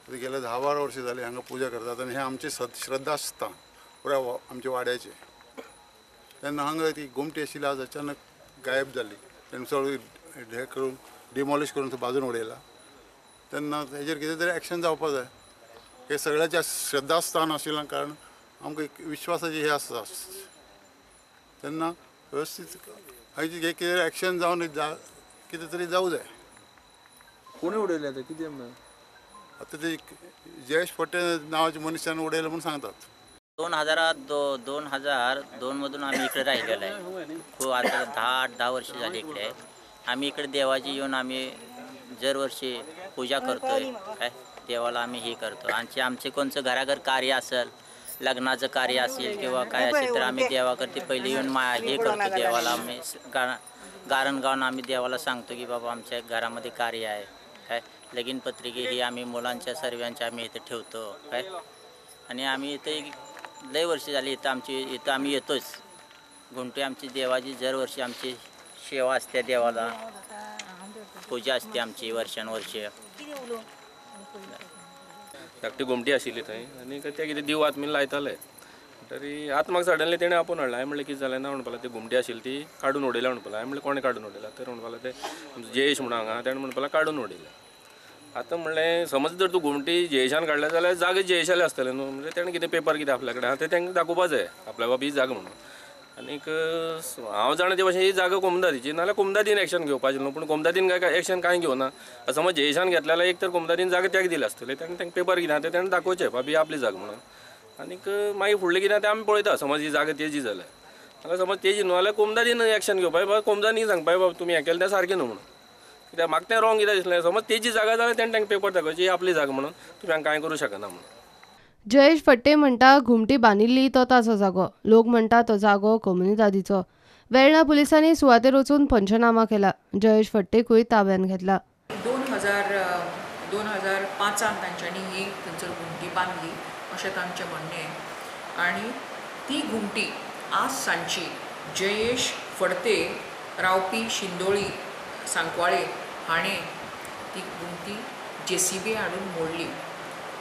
ते गेल्या 10-12 वर्ष झाली हांगा पूजा करतात आणि हे आमचे श्रद्धास्थान पुऱ्या आमच्या वाड्याचे. तेन्ना हांगा ती घुमटी आशिल्ली आज अचानक गायब जाली. तेन्ना सगळी हे करून डिमॉलिश करून बाजून उडयला. तेन्ना हेजेर कितें तरी एक्शन जावपाक जाय. हे सगळ्याच्या श्रद्धास्थान आशिल्ल्या कारण आमकां एक विश्वासाची हे आसता. तेन्ना व्यवस्थीत हाची हे कितें एक्शन जावन कितें तरी जावं जाय. कोणी उडयले ते कितें आता ते जयेश फटे नावाच्या मनुष्यानं उडयलं म्हणून सांगतात. 2002 मधून आम्ही इकडे राहिलेलो आहे. खूप आता 10 वर्ष झाली इकडे आहे. आम्ही इकडे देवाची येऊन आम्ही दरवर्षी पूजा करतोय. काय देवाला आम्ही हे करतो. आमचे कोणचं घराघर कार्य असेल, लग्नाचं कार्य असेल किंवा काय असेल तर आम्ही देवाकरती पहिले येऊन हे करतो. देवाला आम्ही गारण गाऊन आम्ही देवाला सांगतो की बाबा आमच्या घरामध्ये कार्य आहे. काय लगीन पत्रिके ही आम्ही मुलांच्या सर्वांच्या आम्ही इथे ठेवतो. काय आणि आम्ही इथे लय वर्ष झाली इथं आम्ही येतोच. घुमटी आमची देवाची दरवर्षी आमची सेवा असते, देवाला पूजा असते आमची वर्षानुवर्ष. धाकटी घुमटी आशिल्ली थंय आनी ते कितें दिव आत्मीन लायताले तरी आतां म्हाका सडनली तेणें आपोवन हाडला. हांवें म्हणलें कितें जालें ना म्हणपाक ती घुमटी आशिल्ली ती काडून उडयल्या म्हणपाक. हांवें म्हणलें कोणें काडून उडयला तर म्हणपाक ते जयेश म्हणून हांगा तेणें म्हणपाक काडून उडयल्या. आतां म्हणलें समज जर तूं घुमटी जयेशान काडल्या जाल्यार जागे जयेशाले आसतले न्हू. म्हणजे तेणें कितें पेपर कितें आपल्या कडेन आहा तें तांकां दाखोवपा जाय आपल्या बाबा ही जागा म्हणून. आनीक हांव जाणा ते भाशेन ही जागा कोमदादीची नाल्यार कोमदादीन एक्शन घेवपाचें न्हू. पूण कोमदादीन काय एक्शन कांय घेवना. समज जयेशान घेतलें जाल्यार एक तर कोमदादीन जागा त्याक दिले आसतले. तांकां पेपर कितें आहा तें ताणें दाखोवचें बाबी आपली जागा म्हणून. आनीक मागीर फुडलें कितें तें आमी पळयता. समज ही जागा तेजी जाल्यार नाल्यार समज तेजी न्हू जाल्यार कोमदादीन एक्शन घेवपाक बाबा कोमदादीन सांगपाक बाबा तुमी हें केलें तें सारकें न्हू म्हणून. कित्याक म्हाका तें रॉंग कितें दिसलें. समज तेजी जागा जाल्यार तेणें तांकां पेपर दाखोवची ही आपली जागा म्हणून तुमी हांगा कांय करूं शकना म्हणून. जयेश फट्टे म्हणटा घुमटी बांदिल्ली तो ताचो जागो. लोक म्हणटा तो जागो कम्युनिदादीचो. वेर्णा पुलिसांनी सुवातेर वचून पंचनामा केला. जयेश फट्टेकूय ताब्यात घेतला. 2005 तांच्यांनी ही थंयसर घुमटी बांदली अशें तांचें म्हणणें आहे. आनी ती घुमटी आज सांजची जयेश फडते रावपी शिंदोळी सांकवाळे हाणें ती घुमटी JCB हाडून मोडली.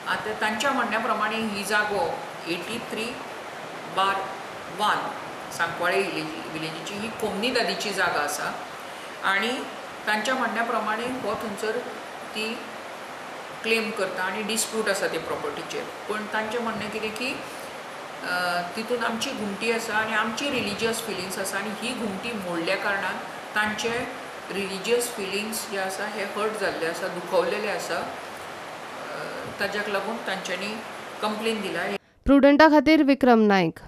आतां तांच्या म्हणण्या प्रमाणे ही जागो 83/1 सांकवाळे विलेजीची ही कोमनीदादीची जागा आसा. आनी तांच्या म्हणण्या प्रमाणे हो थंयसर ती क्लेम करता आनी डिस्प्यूट आसा ते प्रॉपर्टीचेर. पूण तांचें म्हणणें कितें की तितून आमची घुमटी आसा आनी आमची रिलिजियस फिलिंग्स आसा आनी ही घुमटी मोडल्या कारणान तांचे रिलिजियस फिलिंग्स जे आसा हे हर्ट जाल्ले आसा, दुखवलेले आसा. ताज्याक लागून तांच्यांनी कंप्लेन दिला. प्रुडंटा खातीर विक्रम नायक.